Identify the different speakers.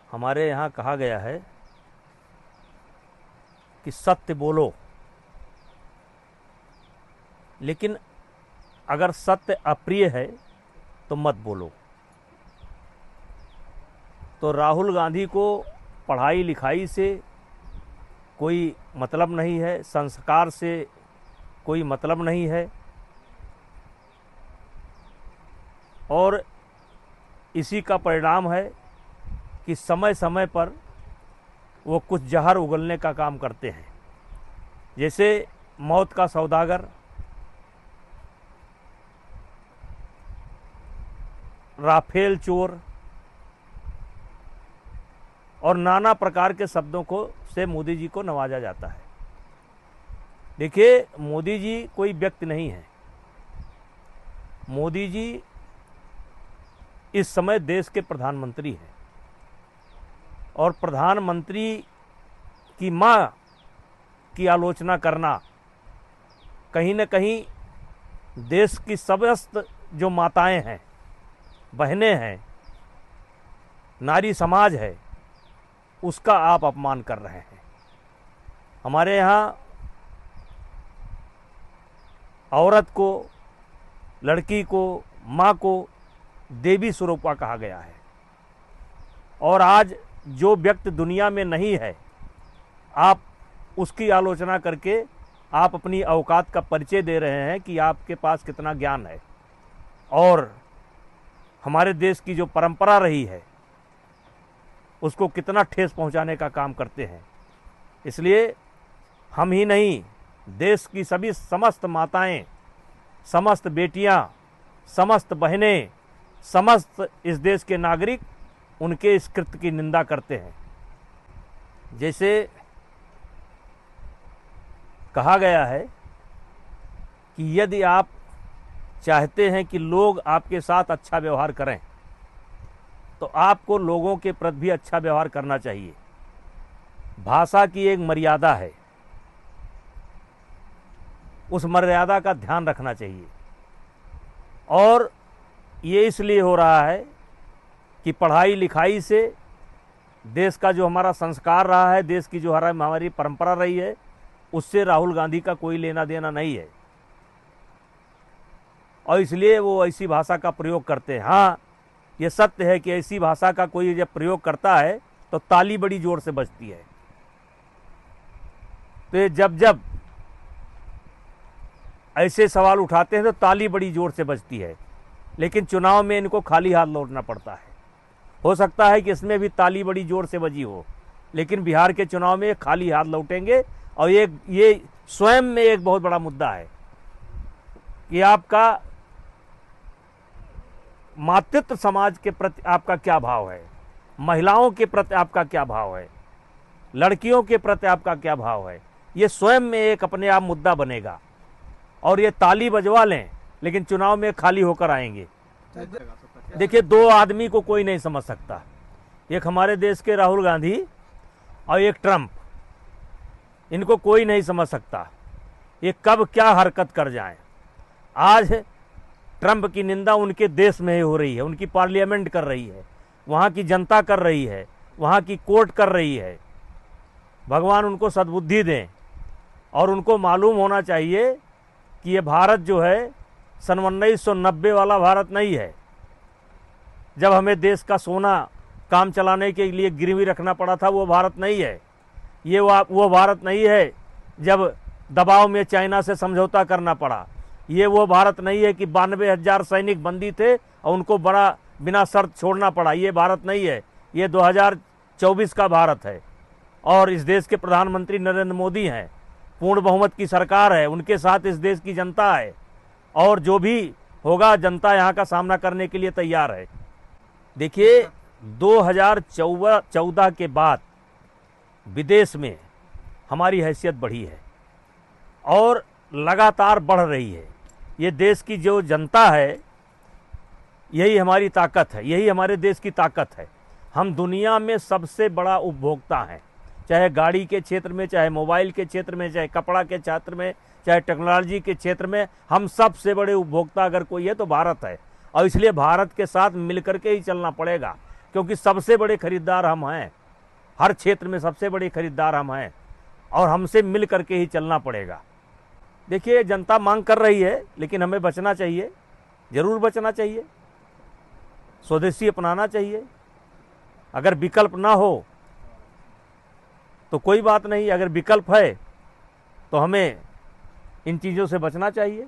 Speaker 1: हमारे यहाँ कहा गया है कि सत्य बोलो, लेकिन अगर सत्य अप्रिय है तो मत बोलो। तो राहुल गांधी को पढ़ाई लिखाई से कोई मतलब नहीं है, संस्कार से कोई मतलब नहीं है, और इसी का परिणाम है कि समय समय पर वो कुछ जहर उगलने का काम करते हैं। जैसे मौत का सौदागर, राफेल चोर और नाना प्रकार के शब्दों को से मोदी जी को नवाजा जाता है। देखिए, मोदी जी कोई व्यक्ति नहीं है। मोदी जी इस समय देश के प्रधानमंत्री हैं, और प्रधानमंत्री की मां की आलोचना करना कहीं न कहीं देश की समस्त जो माताएं हैं, बहनें हैं, नारी समाज है, उसका आप अपमान कर रहे हैं। हमारे यहाँ औरत को, लड़की को, माँ को देवी स्वरूपा कहा गया है, और आज जो व्यक्ति दुनिया में नहीं है, आप उसकी आलोचना करके आप अपनी औकात का परिचय दे रहे हैं कि आपके पास कितना ज्ञान है, और हमारे देश की जो परंपरा रही है उसको कितना ठेस पहुंचाने का काम करते हैं। इसलिए हम ही नहीं, देश की सभी समस्त माताएं, समस्त बेटियां, समस्त बहनें, समस्त इस देश के नागरिक उनके इस कृत्य की निंदा करते हैं। जैसे कहा गया है कि यदि आप चाहते हैं कि लोग आपके साथ अच्छा व्यवहार करें, तो आपको लोगों के प्रति भी अच्छा व्यवहार करना चाहिए। भाषा की एक मर्यादा है, उस मर्यादा का ध्यान रखना चाहिए। और ये इसलिए हो रहा है कि पढ़ाई लिखाई से देश का जो हमारा संस्कार रहा है, देश की जो हमारी परंपरा रही है, उससे राहुल गांधी का कोई लेना देना नहीं है, और इसलिए वो ऐसी भाषा का प्रयोग करते हैं। हाँ, ये सत्य है कि ऐसी भाषा का कोई जब प्रयोग करता है तो ताली बड़ी जोर से बजती है। तो ये जब जब ऐसे सवाल उठाते हैं तो ताली बड़ी जोर से बजती है, लेकिन चुनाव में इनको खाली हाथ लौटना पड़ता है। हो सकता है कि इसमें भी ताली बड़ी जोर से बजी हो, लेकिन बिहार के चुनाव में खाली हाथ लौटेंगे। और ये स्वयं में एक बहुत बड़ा मुद्दा है कि आपका मातृत्व समाज के प्रति आपका क्या भाव है, महिलाओं के प्रति आपका क्या भाव है, लड़कियों के प्रति आपका क्या भाव है। ये स्वयं में एक अपने आप मुद्दा बनेगा, और ये ताली बजवा लें लेकिन चुनाव में खाली होकर आएंगे। देखिए, दो आदमी को कोई नहीं समझ सकता, एक हमारे देश के राहुल गांधी और एक ट्रंप। इनको कोई नहीं समझ सकता ये कब क्या हरकत कर जाएं। आज ट्रंप की निंदा उनके देश में ही हो रही है, उनकी पार्लियामेंट कर रही है, वहाँ की जनता कर रही है, वहाँ की कोर्ट कर रही है। भगवान उनको सद्बुद्धि दें, और उनको मालूम होना चाहिए कि ये भारत जो है सन 1990 वाला भारत नहीं है, जब हमें देश का सोना काम चलाने के लिए गिरवी रखना पड़ा था, वो भारत नहीं है। ये वो भारत नहीं है जब दबाव में चाइना से समझौता करना पड़ा। ये वो भारत नहीं है कि 92,000 सैनिक बंदी थे और उनको बड़ा बिना शर्त छोड़ना पड़ा। ये भारत नहीं है, ये 2024 का भारत है, और इस देश के प्रधानमंत्री नरेंद्र मोदी हैं, पूर्ण बहुमत की सरकार है, उनके साथ इस देश की जनता है, और जो भी होगा जनता यहाँ का सामना करने के लिए तैयार है। देखिए, 2014 के बाद विदेश में हमारी हैसियत बढ़ी है और लगातार बढ़ रही है। ये देश की जो जनता है, यही हमारी ताकत है, यही हमारे देश की ताकत है। हम दुनिया में सबसे बड़ा उपभोक्ता हैं, चाहे गाड़ी के क्षेत्र में, चाहे मोबाइल के क्षेत्र में, चाहे कपड़ा के क्षेत्र में, चाहे टेक्नोलॉजी के क्षेत्र में। हम सबसे बड़े उपभोक्ता अगर कोई है तो भारत है, और इसलिए भारत के साथ मिलकर के ही चलना पड़ेगा, क्योंकि सबसे बड़े खरीदार हम हैं, हर क्षेत्र में सबसे बड़े खरीदार हम हैं और हमसे मिल करके ही चलना पड़ेगा। देखिए, जनता मांग कर रही है, लेकिन हमें बचना चाहिए, जरूर बचना चाहिए, स्वदेशी अपनाना चाहिए। अगर विकल्प ना हो तो कोई बात नहीं, अगर विकल्प है तो हमें इन चीज़ों से बचना चाहिए।